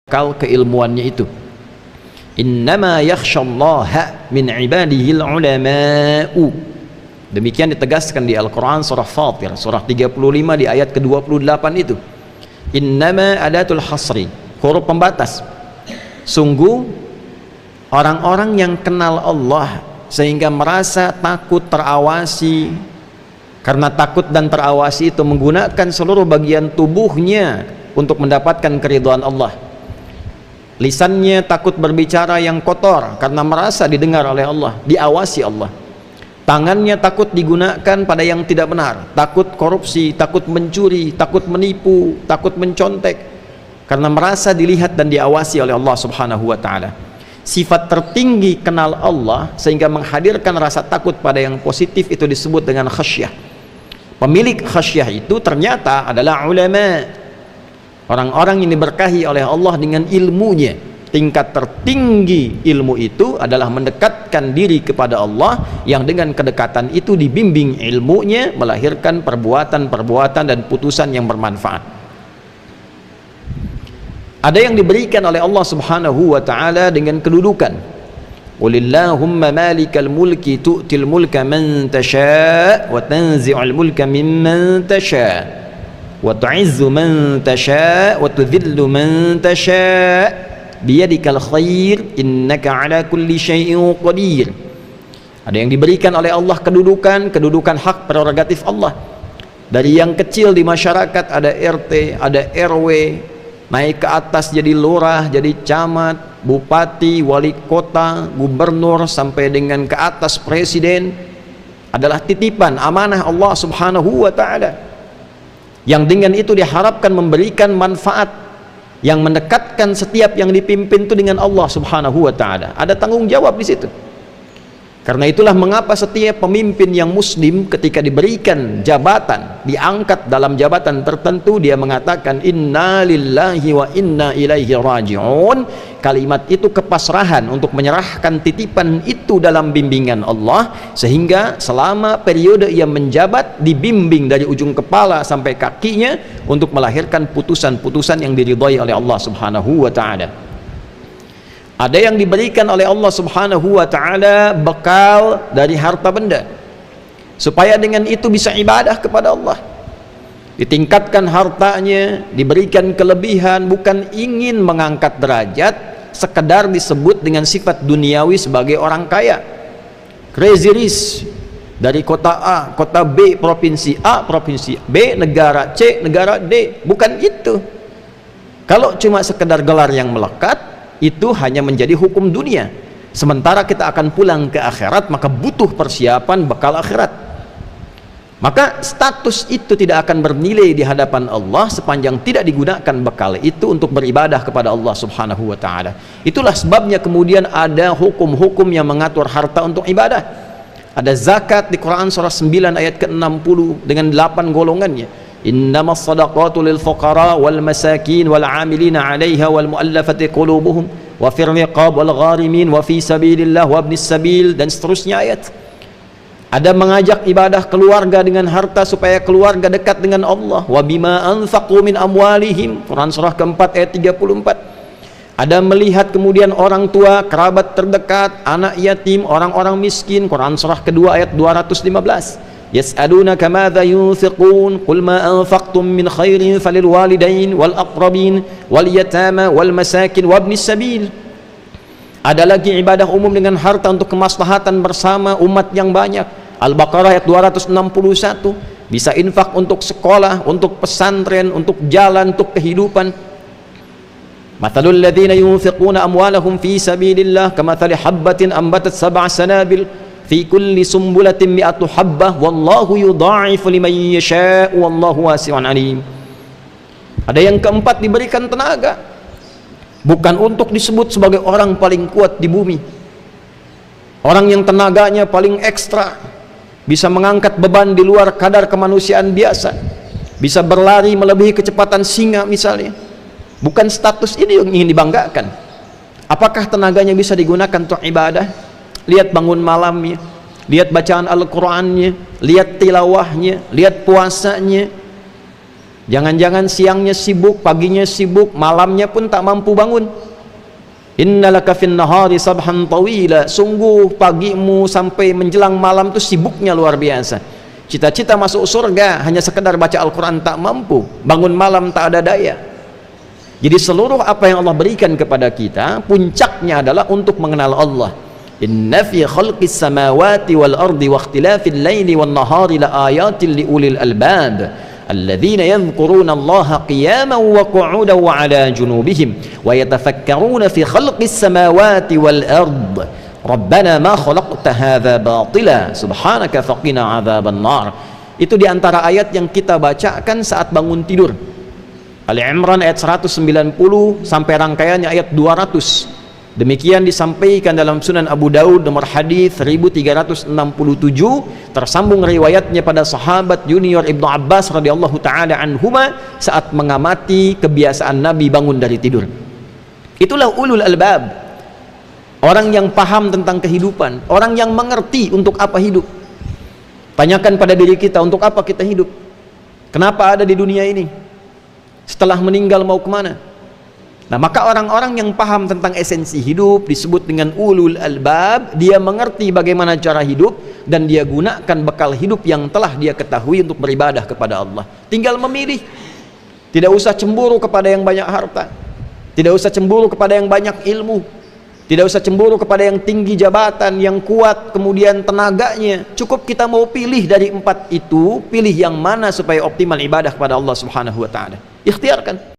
keilmuannya itu. Innama yakhshallaha min ibadihil ulama'u. Demikian ditegaskan di Al-Quran surah Fatir surah 35 di ayat ke-28 itu. Innama adatul hasri, huruf pembatas. Sungguh orang-orang yang kenal Allah sehingga merasa takut terawasi, karena takut dan terawasi itu menggunakan seluruh bagian tubuhnya untuk mendapatkan keridhaan Allah. Lisannya takut berbicara yang kotor karena merasa didengar oleh Allah, diawasi Allah. Tangannya takut digunakan pada yang tidak benar, takut korupsi, takut mencuri, takut menipu, takut mencontek, karena merasa dilihat dan diawasi oleh Allah Subhanahu wa ta'ala. Sifat tertinggi kenal Allah sehingga menghadirkan rasa takut pada yang positif itu disebut dengan khasyah. Pemilik khasyah itu ternyata adalah ulama, orang-orang yang diberkahi oleh Allah dengan ilmunya. Tingkat tertinggi ilmu itu adalah mendekatkan diri kepada Allah, yang dengan kedekatan itu dibimbing ilmunya melahirkan perbuatan-perbuatan dan putusan yang bermanfaat. Ada yang diberikan oleh Allah Subhanahu wa ta'ala dengan kedudukan. Qulillahumma malikal mulki tu'til mulka man tasha' wa tanzi'ul mulka mimman tasha' wa tu'izzu man tasha' wa tudhillu man tasha' biyadikal khair innaka ala kulli syai'in qadir. Ada yang diberikan oleh Allah kedudukan hak prerogatif Allah. Dari yang kecil di masyarakat ada RT, ada RW, naik ke atas jadi lurah, jadi camat, bupati, wali kota, gubernur, sampai dengan ke atas presiden, adalah titipan amanah Allah Subhanahu wa ta'ala, yang dengan itu diharapkan memberikan manfaat, yang mendekatkan setiap yang dipimpin itu dengan Allah Subhanahu wa ta'ala. Ada tanggung jawab di situ. Karena itulah mengapa setiap pemimpin yang muslim ketika diberikan jabatan, diangkat dalam jabatan tertentu, dia mengatakan inna lillahi wa inna ilaihi raji'un. Kalimat itu kepasrahan untuk menyerahkan titipan itu dalam bimbingan Allah, sehingga selama periode ia menjabat dibimbing dari ujung kepala sampai kakinya untuk melahirkan putusan-putusan yang diridhai oleh Allah Subhanahu wa ta'ala. Ada yang diberikan oleh Allah Subhanahu wa ta'ala bekal dari harta benda, supaya dengan itu bisa ibadah kepada Allah. Ditingkatkan hartanya, diberikan kelebihan, bukan ingin mengangkat derajat, sekedar disebut dengan sifat duniawi sebagai orang kaya. Crazy rich, dari kota A, kota B, provinsi A, provinsi B, negara C, negara D. Bukan itu. Kalau cuma sekedar gelar yang melekat, itu hanya menjadi hukum dunia. Sementara kita akan pulang ke akhirat, maka butuh persiapan bekal akhirat. Maka status itu tidak akan bernilai di hadapan Allah sepanjang tidak digunakan bekal itu untuk beribadah kepada Allah Subhanahu wa ta'ala. Itulah sebabnya kemudian ada hukum-hukum yang mengatur harta untuk ibadah. Ada zakat di Quran surah 9 ayat ke-60 dengan 8 golongannya. Innamas sadaqatu lil fuqara wal masakin wal 'amilina 'alaiha wal mu'allafati qulubuhum wa fir riqab wal gharimin wa fi sabilillah wa ibnis sabil, dan seterusnya ayat. Ada mengajak ibadah keluarga dengan harta supaya keluarga dekat dengan Allah. Wa bima anfaqu min amwalihim, Quran surah keempat ayat 34. Ada melihat kemudian orang tua, kerabat terdekat, anak yatim, orang-orang miskin, Quran surah kedua ayat 215. Yas'alunaka madza yunfiqun qul ma anfaqtum min khairin falil walidain wal aqrabin wal yatama wal masakin wa ibnis sabil. Ada lagi ibadah umum dengan harta untuk kemaslahatan bersama umat yang banyak. Al-Baqarah ayat 261. Bisa infak untuk sekolah, untuk pesantren, untuk jalan, untuk kehidupan. Mathalul ladzina yunfiquna amwalahum fi sabilillah kamathali habbatin ambatat sab'a sanabil fi kulli sumbulatin mi'atu habbah wallahu yudha'ifu liman yasha' wallahu wasi'un alim. Ada yang keempat, diberikan tenaga, bukan untuk disebut sebagai orang paling kuat di bumi, orang yang tenaganya paling ekstra, bisa mengangkat beban di luar kadar kemanusiaan biasa, bisa berlari melebihi kecepatan singa misalnya. Bukan status ini yang ingin dibanggakan. Apakah tenaganya bisa digunakan untuk ibadah? Lihat bangun malamnya, lihat bacaan Al-Qur'annya, lihat tilawahnya, lihat puasanya. Jangan-jangan siangnya sibuk, paginya sibuk, malamnya pun tak mampu bangun. Innalaka fin nahari sabhan tawila, sungguh pagimu sampai menjelang malam itu sibuknya luar biasa. Cita-cita masuk surga hanya sekedar baca Al-Quran tak mampu, bangun malam tak ada daya. Jadi seluruh apa yang Allah berikan kepada kita, puncaknya adalah untuk mengenal Allah. Inna fi khalqis samawati wal ardi wa ikhtilafil laili wan nahari la ayatin li ulil albab alladzina yadhkuruna Allaha qiyaman wa qu'udan wa 'ala junubihim wa yatafakkaruna fi khalqis samawati wal ard Rabbana ma khalaqta hadza batila subhanaka faqina 'adzaban nar. Itu di antara ayat yang kita bacakan saat bangun tidur. Ali Imran ayat 190 sampai rangkaiannya ayat 200. Demikian disampaikan dalam Sunan Abu Daud nomor hadis 1367, tersambung riwayatnya pada sahabat junior Ibnu Abbas radhiyallahu taala anhuma saat mengamati kebiasaan Nabi bangun dari tidur. Itulah ulul albab, orang yang paham tentang kehidupan, orang yang mengerti untuk apa hidup. Tanyakan pada diri kita, untuk apa kita hidup? Kenapa ada di dunia ini? Setelah meninggal mau kemana? Nah, maka orang-orang yang paham tentang esensi hidup disebut dengan ulul albab. Dia mengerti bagaimana cara hidup dan dia gunakan bekal hidup yang telah dia ketahui untuk beribadah kepada Allah. Tinggal memilih. Tidak usah cemburu kepada yang banyak harta, tidak usah cemburu kepada yang banyak ilmu, tidak usah cemburu kepada yang tinggi jabatan, yang kuat kemudian tenaganya. Cukup kita mau pilih dari 4 itu, pilih yang mana supaya optimal ibadah kepada Allah Subhanahu wa taala. Ikhtiarkan.